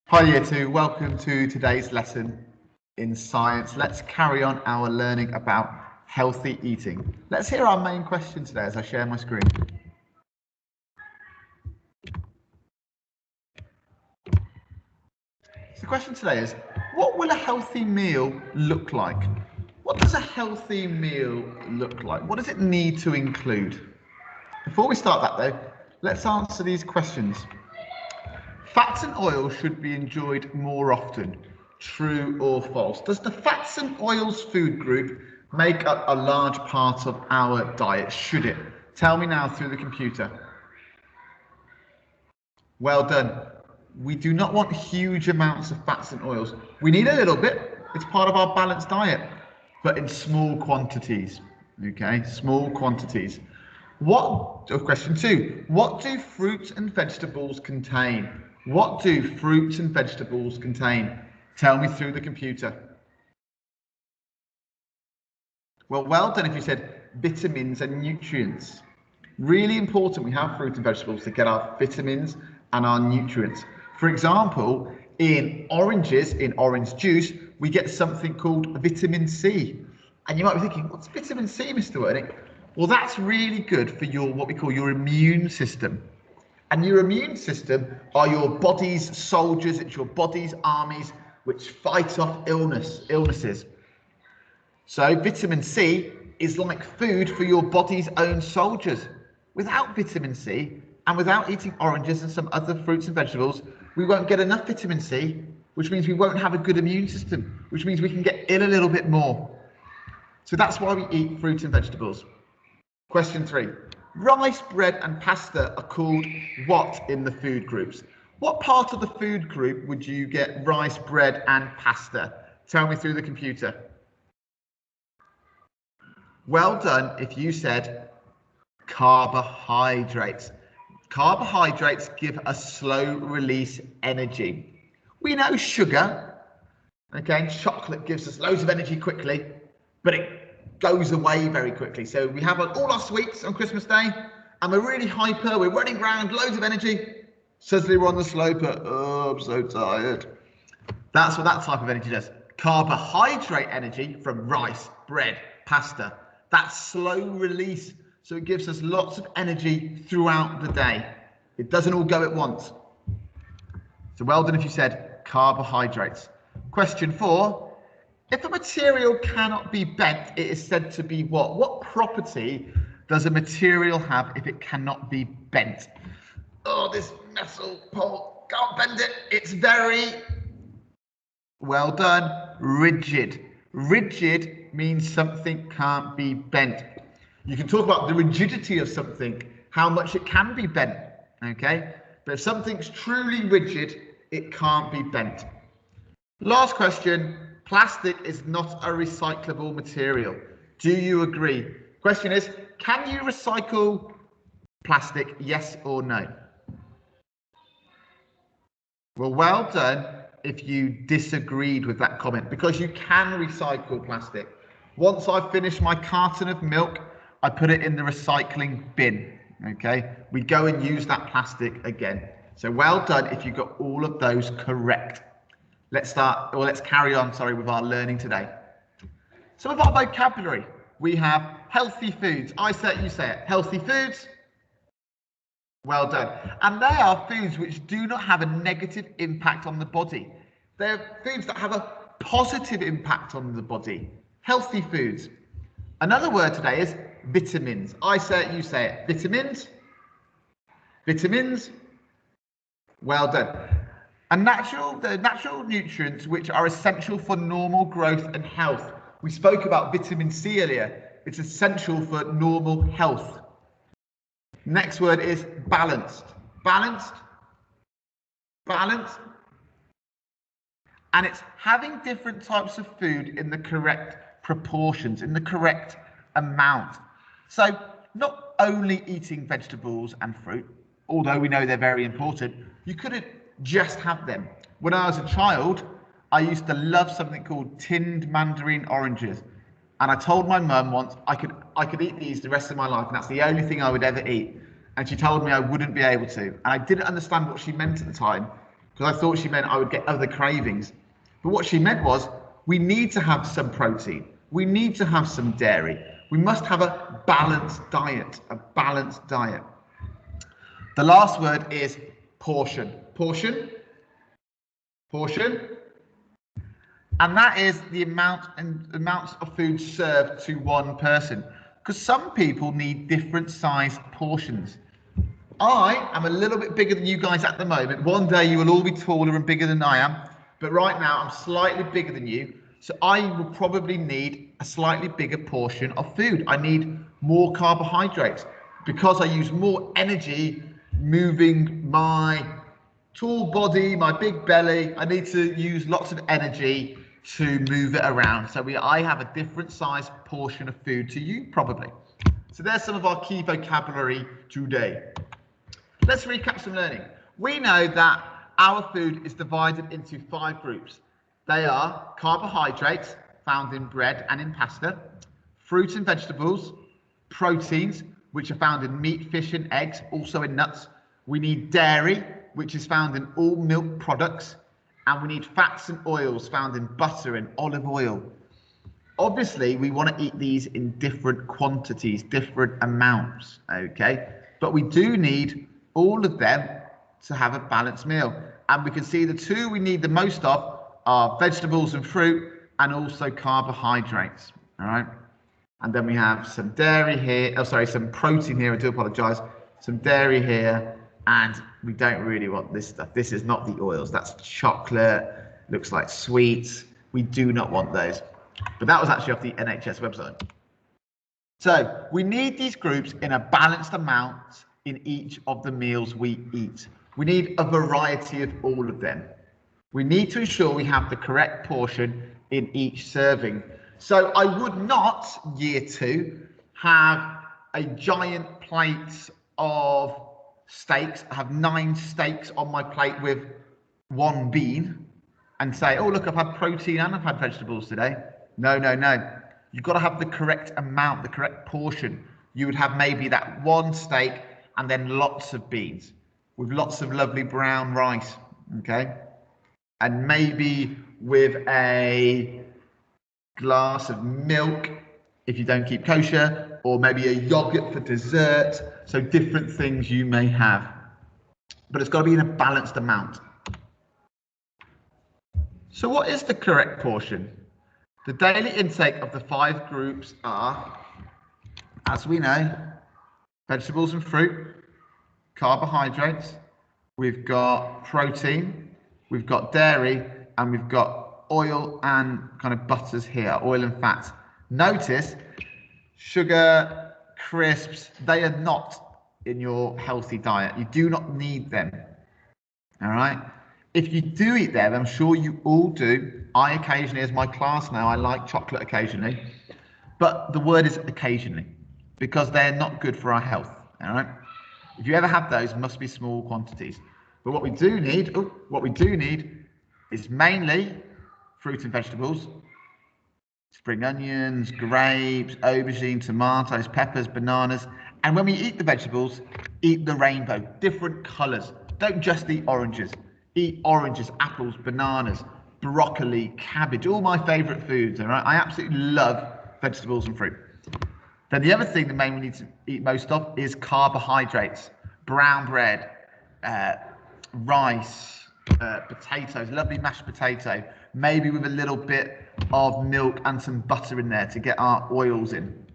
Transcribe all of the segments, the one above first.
Hi Year 2, welcome to today's lesson in science. Let's carry on our learning about healthy eating. Let's hear our main question today as I share my screen. So the question today is, what will a healthy meal look like? What does a healthy meal look like? What does it need to include? Before we start that though, let's answer these questions. Fats and oils should be enjoyed more often. True or false? Does the fats and oils food group make up a large part of our diet? Should it? Tell me now through the computer. Well done. We do not want huge amounts of fats and oils. We need a little bit. It's part of our balanced diet, but in small quantities. Okay, small quantities. Question 2. What do fruits and vegetables contain? What do fruits and vegetables contain? Tell me through the computer. Well done if you said vitamins and nutrients. Really important we have fruit and vegetables to get our vitamins and our nutrients. For example, in oranges, in orange juice, we get something called vitamin C. And you might be thinking, what's vitamin C, Mr. Wernick? Well, that's really good for what we call your immune system. And your immune system are your body's soldiers, it's your body's armies which fight off illnesses. So vitamin C is like food for your body's own soldiers. Without vitamin C and without eating oranges and some other fruits and vegetables, we won't get enough vitamin C, which means we won't have a good immune system, which means we can get ill a little bit more. So that's why we eat fruit and vegetables. Question 3. Rice, bread and pasta are called what in the food groups? What part of the food group would you get rice, bread and pasta? Tell me through the computer. Well done if you said carbohydrates. Carbohydrates give us slow release energy. We know sugar, okay, chocolate gives us loads of energy quickly, but it goes away very quickly. So we have all our sweets on Christmas Day and we're really hyper, we're running around, loads of energy. Suddenly we're on the sloper, oh, I'm so tired. That's what that type of energy does. Carbohydrate energy from rice, bread, pasta, that's slow release. So it gives us lots of energy throughout the day. It doesn't all go at once. So well done if you said carbohydrates. Question 4. If a material cannot be bent, it is said to be what? What property does a material have if it cannot be bent? Oh, this metal pole, can't bend it. It's very, well done, rigid. Rigid means something can't be bent. You can talk about the rigidity of something, how much it can be bent, okay? But if something's truly rigid, it can't be bent. Last question. Plastic is not a recyclable material. Do you agree? Question is, can you recycle plastic, yes or no? Well done if you disagreed with that comment, because you can recycle plastic. Once I've finished my carton of milk, I put it in the recycling bin, okay? We go and use that plastic again. So well done if you got all of those correct. Let's carry on, with our learning today. Some of our vocabulary. We have healthy foods. I say it, you say it. Healthy foods. Well done. And they are foods which do not have a negative impact on the body. They're foods that have a positive impact on the body. Healthy foods. Another word today is vitamins. I say it, you say it. Vitamins. Vitamins. Well done. The natural nutrients which are essential for normal growth and health. We spoke about vitamin C earlier. It's essential for normal health. Next word is balanced. Balanced. Balanced. And it's having different types of food in the correct proportions, in the correct amount. So not only eating vegetables and fruit, although we know they're very important, you couldn't just have them. When I was a child, I used to love something called tinned mandarin oranges. And I told my mum once I could eat these the rest of my life, and that's the only thing I would ever eat. And she told me I wouldn't be able to. And I didn't understand what she meant at the time. because I thought she meant I would get other cravings. But what she meant was we need to have some protein. We need to have some dairy. We must have a balanced diet, a balanced diet. The last word is portion. Portion. Portion. And that is the amounts of food served to one person. Because some people need different sized portions. I am a little bit bigger than you guys at the moment. One day you will all be taller and bigger than I am. But right now I'm slightly bigger than you. So I will probably need a slightly bigger portion of food. I need more carbohydrates because I use more energy moving my tall body, my big belly. I need to use lots of energy to move it around. So I have a different size portion of food to you probably. So there's some of our key vocabulary today. Let's recap some learning. We know that our food is divided into 5 groups. They are carbohydrates found in bread and in pasta, fruits and vegetables, proteins, which are found in meat, fish and eggs, also in nuts. We need dairy, which is found in all milk products, and we need fats and oils found in butter and olive oil. Obviously, we want to eat these in different quantities, different amounts, okay? But we do need all of them to have a balanced meal. And we can see the 2 we need the most of are vegetables and fruit, and also carbohydrates, all right? And then we have some dairy here, some protein here, I do apologize, some dairy here, and we don't really want this stuff. This is not the oils, that's chocolate, looks like sweets. We do not want those. But that was actually off the NHS website. So we need these groups in a balanced amount in each of the meals we eat. We need a variety of all of them. We need to ensure we have the correct portion in each serving. So I would not, year 2, have a giant plate of steaks. I have 9 steaks on my plate with 1 bean and say, oh, look, I've had protein and I've had vegetables today. No, no, no. You've got to have the correct amount, the correct portion. You would have maybe that 1 steak and then lots of beans with lots of lovely brown rice, okay? And maybe with a glass of milk if you don't keep kosher, or maybe a yogurt for dessert. So different things you may have, but it's got to be in a balanced amount. So what is the correct portion? The daily intake of the 5 groups are, as we know, vegetables and fruit, carbohydrates, we've got protein, we've got dairy, and we've got oil and kind of butters here, oil and fats. Notice sugar, crisps, they are not in your healthy diet. You do not need them. All right. If you do eat them, I'm sure you all do. I occasionally, as my class now, I like chocolate occasionally, but the word is occasionally because they're not good for our health. All right. If you ever have those, it must be small quantities. But what we do need, is mainly fruit and vegetables, spring onions, grapes, aubergine, tomatoes, peppers, bananas. And when we eat the vegetables, eat the rainbow, different colors. Don't just eat oranges. Eat oranges, apples, bananas, broccoli, cabbage, all my favorite foods, all right? I absolutely love vegetables and fruit. Then the other thing, the main we need to eat most of is carbohydrates. Brown bread, rice, potatoes, lovely mashed potato, maybe with a little bit of milk and some butter in there to get our oils in.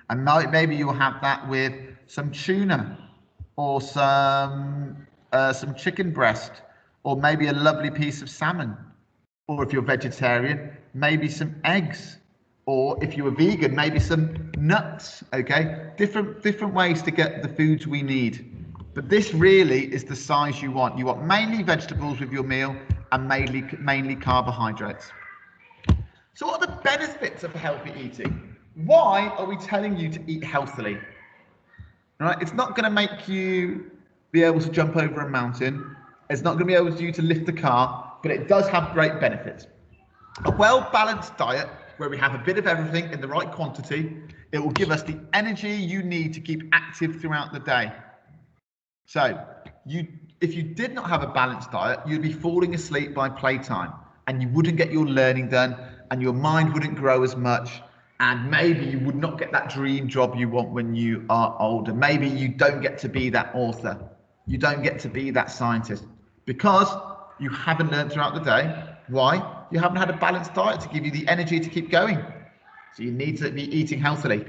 And maybe you'll have that with some tuna or some chicken breast, or maybe a lovely piece of salmon. Or if you're vegetarian, maybe some eggs. Or if you're a vegan, maybe some nuts, okay? Different ways to get the foods we need. But this really is the size you want. You want mainly vegetables with your meal and mainly carbohydrates. So what are the benefits of healthy eating? Why are we telling you to eat healthily? All right, it's not going to make you be able to jump over a mountain. It's not going to be able to lift a car, but it does have great benefits. A well-balanced diet where we have a bit of everything in the right quantity, it will give us the energy you need to keep active throughout the day. So if you did not have a balanced diet, you'd be falling asleep by playtime and you wouldn't get your learning done and your mind wouldn't grow as much. And maybe you would not get that dream job you want when you are older. Maybe you don't get to be that author. You don't get to be that scientist because you haven't learned throughout the day. Why? You haven't had a balanced diet to give you the energy to keep going. So you need to be eating healthily.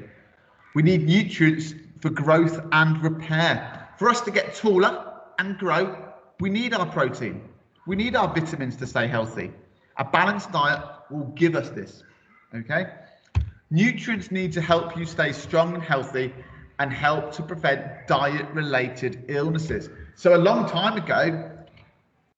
We need nutrients for growth and repair. For us to get taller and grow, we need our protein. We need our vitamins to stay healthy. A balanced diet will give us this, okay? Nutrients need to help you stay strong and healthy and help to prevent diet-related illnesses. So a long time ago,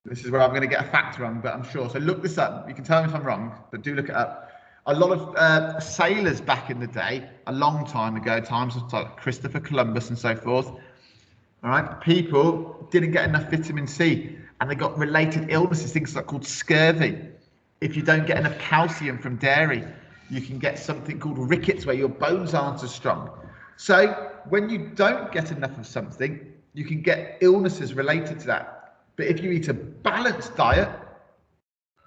this is where I'm going to get a fact wrong, but I'm sure. So look this up. You can tell me if I'm wrong, but do look it up. A lot of sailors back in the day, a long time ago, times of like Christopher Columbus and so forth, all right, people didn't get enough vitamin C and they got related illnesses, things like called scurvy. If you don't get enough calcium from dairy, you can get something called rickets where your bones aren't as strong. So when you don't get enough of something, you can get illnesses related to that. But if you eat a balanced diet,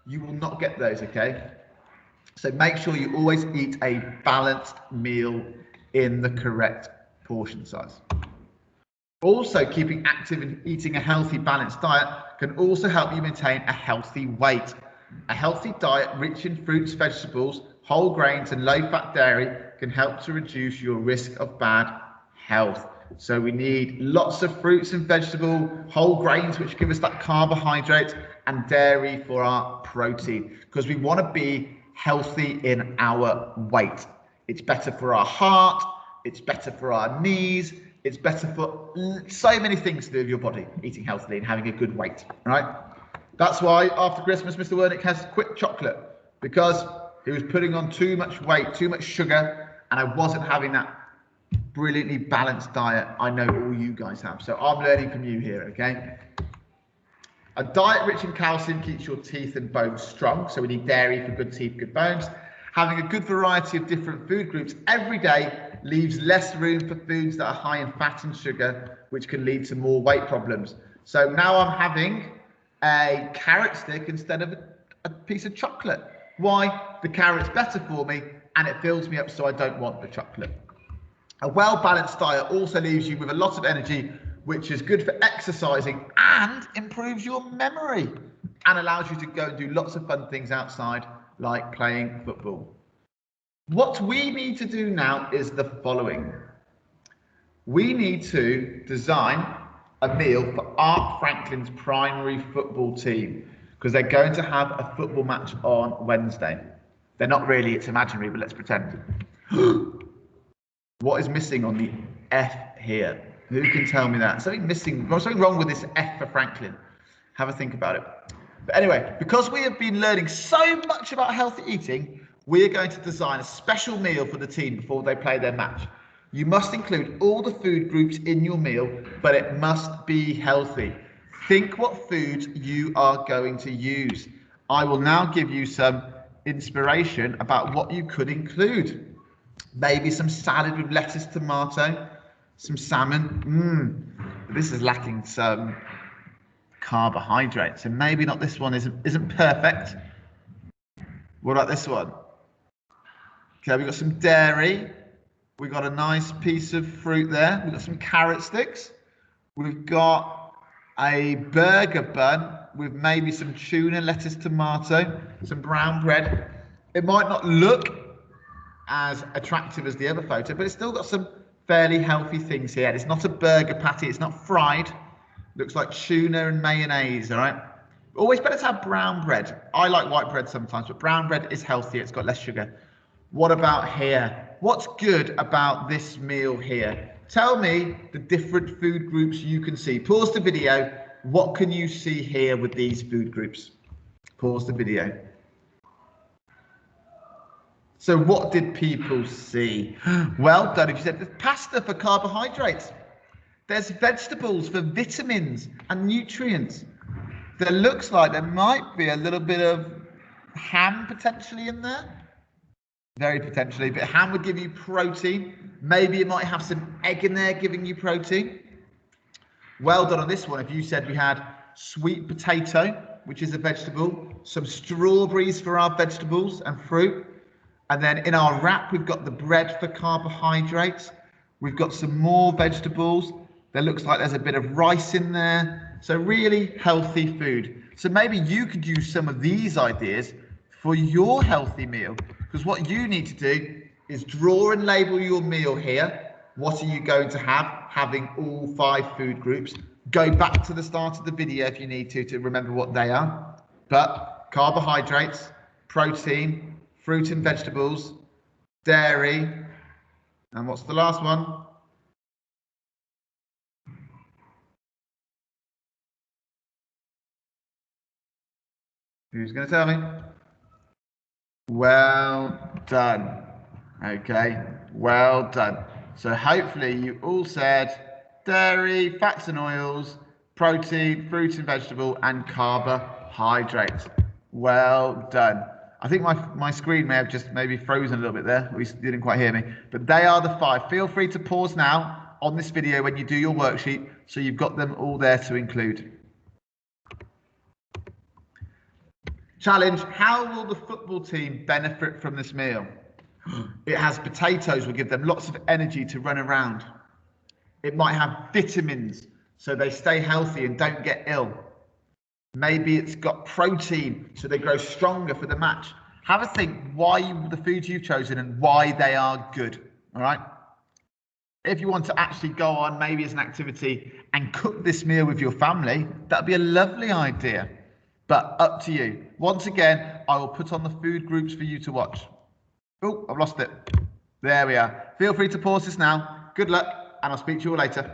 you will not get those, okay? So make sure you always eat a balanced meal in the correct portion size. Also, keeping active and eating a healthy, balanced diet can also help you maintain a healthy weight. A healthy diet rich in fruits, vegetables, whole grains and low-fat dairy can help to reduce your risk of bad health. So we need lots of fruits and vegetables, whole grains which give us that carbohydrate, and dairy for our protein, because we want to be healthy in our weight. It's better for our heart, it's better for our knees, it's better for so many things to do with your body, eating healthily and having a good weight, right? That's why after Christmas, Mr. Wernick has quit chocolate, because he was putting on too much weight, too much sugar, and I wasn't having that brilliantly balanced diet I know all you guys have. So I'm learning from you here, okay? A diet rich in calcium keeps your teeth and bones strong. So we need dairy for good teeth, good bones. Having a good variety of different food groups every day leaves less room for foods that are high in fat and sugar, which can lead to more weight problems. So now I'm having a carrot stick instead of a piece of chocolate. Why? The carrot's better for me and it fills me up, so I don't want the chocolate. A well-balanced diet also leaves you with a lot of energy, which is good for exercising and improves your memory and allows you to go and do lots of fun things outside, like playing football. What we need to do now is the following. We need to design a meal for Art Franklin's primary football team, because they're going to have a football match on Wednesday. They're not really, it's imaginary, but let's pretend. What is missing on the F here? Who can tell me that? Something missing, something wrong with this F for Franklin. Have a think about it. But anyway, because we have been learning so much about healthy eating, we are going to design a special meal for the team before they play their match. You must include all the food groups in your meal, but it must be healthy. Think what foods you are going to use. I will now give you some inspiration about what you could include. Maybe some salad with lettuce, tomato, some salmon. This is lacking some carbohydrates, so maybe not this one isn't perfect. What about this one? Okay, we've got some dairy. We've got a nice piece of fruit there. We've got some carrot sticks. We've got a burger bun with maybe some tuna, lettuce, tomato, some brown bread. It might not look as attractive as the other photo, but it's still got some fairly healthy things here. It's not a burger patty, it's not fried. Looks like tuna and mayonnaise, all right? Always better to have brown bread. I like white bread sometimes, but brown bread is healthier, it's got less sugar. What about here? What's good about this meal here? Tell me the different food groups you can see. Pause the video. What can you see here with these food groups? Pause the video. So what did people see? Well done. If you said there's pasta for carbohydrates, there's vegetables for vitamins and nutrients. There looks like there might be a little bit of ham potentially in there. Very potentially, but ham would give you protein. Maybe it might have some egg in there giving you protein. Well done on this one. If you said we had sweet potato, which is a vegetable, some strawberries for our vegetables and fruit, and then in our wrap, we've got the bread for carbohydrates. We've got some more vegetables. There looks like there's a bit of rice in there. So really healthy food. So maybe you could use some of these ideas for your healthy meal, because what you need to do is draw and label your meal here. What are you going to have? Having all 5 food groups. Go back to the start of the video if you need to remember what they are. But carbohydrates, protein, fruit and vegetables, dairy, and what's the last one? Who's going to tell me? Well done. Okay, well done. So hopefully you all said dairy, fats and oils, protein, fruit and vegetable, and carbohydrates. Well done. I think my screen may have just maybe frozen a little bit there. You didn't quite hear me. But they are the 5. Feel free to pause now on this video when you do your worksheet, so you've got them all there to include. Challenge, how will the football team benefit from this meal? It has potatoes, will give them lots of energy to run around. It might have vitamins, so they stay healthy and don't get ill. Maybe it's got protein, so they grow stronger for the match. Have a think why the foods you've chosen and why they are good, all right? If you want to actually go on maybe as an activity and cook this meal with your family, that'd be a lovely idea. But up to you. Once again, I will put on the food groups for you to watch. Oh, I've lost it. There we are. Feel free to pause this now. Good luck, and I'll speak to you all later.